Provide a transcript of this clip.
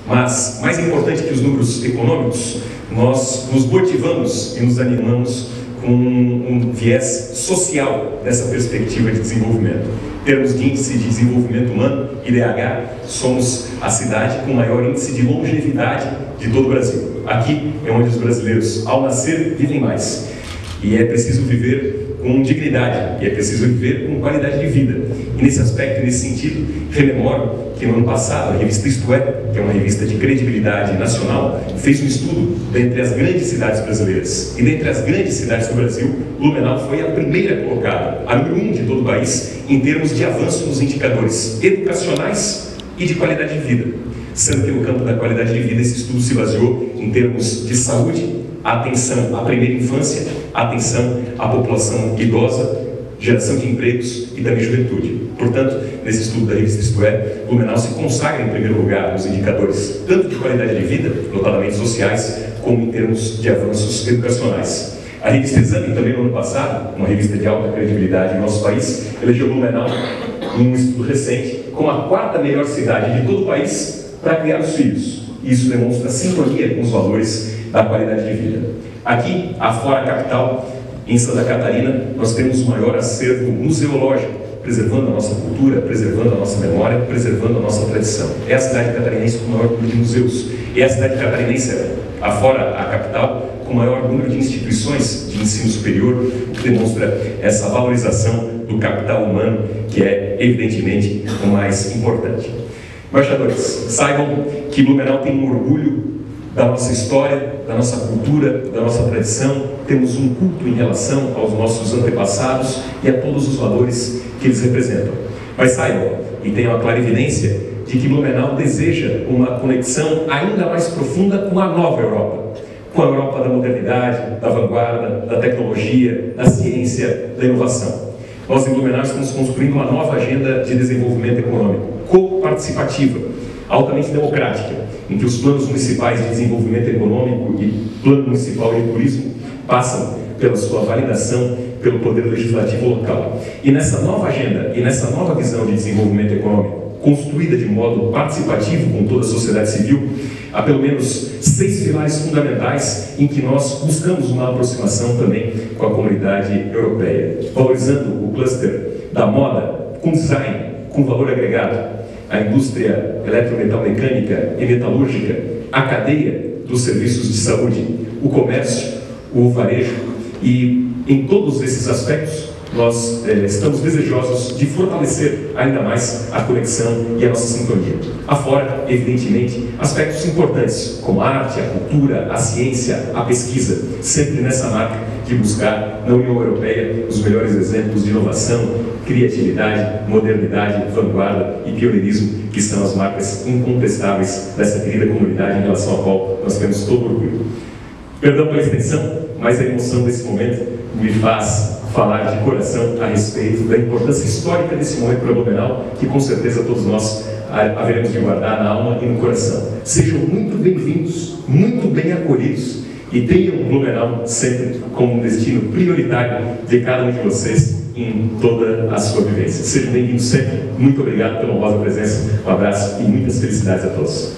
Mas, mais importante que os números econômicos, nós nos motivamos e nos animamos com um viés social dessa perspectiva de desenvolvimento. Em termos de índice de desenvolvimento humano, IDH, somos a cidade com maior índice de longevidade de todo o Brasil. Aqui é onde os brasileiros, ao nascer, vivem mais. E é preciso viver com dignidade, e é preciso viver com qualidade de vida. E nesse aspecto, nesse sentido, rememoro que no ano passado a revista Isto É, que é uma revista de credibilidade nacional, fez um estudo dentre as grandes cidades brasileiras. E dentre as grandes cidades do Brasil, Blumenau foi a primeira colocada, a número 1 de todo o país, em termos de avanço nos indicadores educacionais e de qualidade de vida. Sendo que no campo da qualidade de vida, esse estudo se baseou em termos de saúde, atenção à primeira infância, atenção à população idosa, geração de empregos e também juventude. Portanto, nesse estudo da revista Isto É, Blumenau se consagra em primeiro lugar nos indicadores, tanto de qualidade de vida, notadamente sociais, como em termos de avanços educacionais. A revista Exame, também no ano passado, uma revista de alta credibilidade em nosso país, elegeu Blumenau, em um estudo recente, como a quarta melhor cidade de todo o país para criar os filhos. Isso demonstra sintonia com os valores da qualidade de vida. Aqui, afora a capital, em Santa Catarina, nós temos o maior acervo museológico, preservando a nossa cultura, preservando a nossa memória, preservando a nossa tradição. É a cidade catarinense com o maior número de museus. É a cidade catarinense, afora a capital, com o maior número de instituições de ensino superior, o que demonstra essa valorização do capital humano, que é, evidentemente, o mais importante. Embaixadores, saibam que Blumenau tem um orgulho da nossa história, da nossa cultura, da nossa tradição. Temos um culto em relação aos nossos antepassados e a todos os valores que eles representam. Mas saibam, e tenham a clarividência, de que Blumenau deseja uma conexão ainda mais profunda com a nova Europa. Com a Europa da modernidade, da vanguarda, da tecnologia, da ciência, da inovação. Nós em Blumenau estamos construindo uma nova agenda de desenvolvimento econômico, coparticipativa, altamente democrática, em que os planos municipais de desenvolvimento econômico e plano municipal de turismo passam pela sua validação pelo Poder Legislativo local. E nessa nova agenda, e nessa nova visão de desenvolvimento econômico, construída de modo participativo com toda a sociedade civil, há pelo menos 6 pilares fundamentais em que nós buscamos uma aproximação também com a comunidade europeia, valorizando o cluster da moda, com design, com valor agregado, a indústria eletrometalmecânica e metalúrgica, a cadeia dos serviços de saúde, o comércio, o varejo, e em todos esses aspectos nós estamos desejosos de fortalecer ainda mais a conexão e a nossa sintonia. Afora, evidentemente, aspectos importantes como a arte, a cultura, a ciência, a pesquisa, sempre nessa marca de buscar na União Europeia os melhores exemplos de inovação, criatividade, modernidade, vanguarda e pioneirismo, que são as marcas incontestáveis dessa querida comunidade em relação à qual nós temos todo orgulho. Perdão pela extensão, mas a emoção desse momento me faz falar de coração a respeito da importância histórica desse momento para Blumenau, que com certeza todos nós haveremos de guardar na alma e no coração. Sejam muito bem-vindos, muito bem acolhidos, e tenham Blumenau sempre como um destino prioritário de cada um de vocês em toda a sua vivência. Sejam bem-vindos sempre. Muito obrigado pela honrosa presença. Um abraço e muitas felicidades a todos.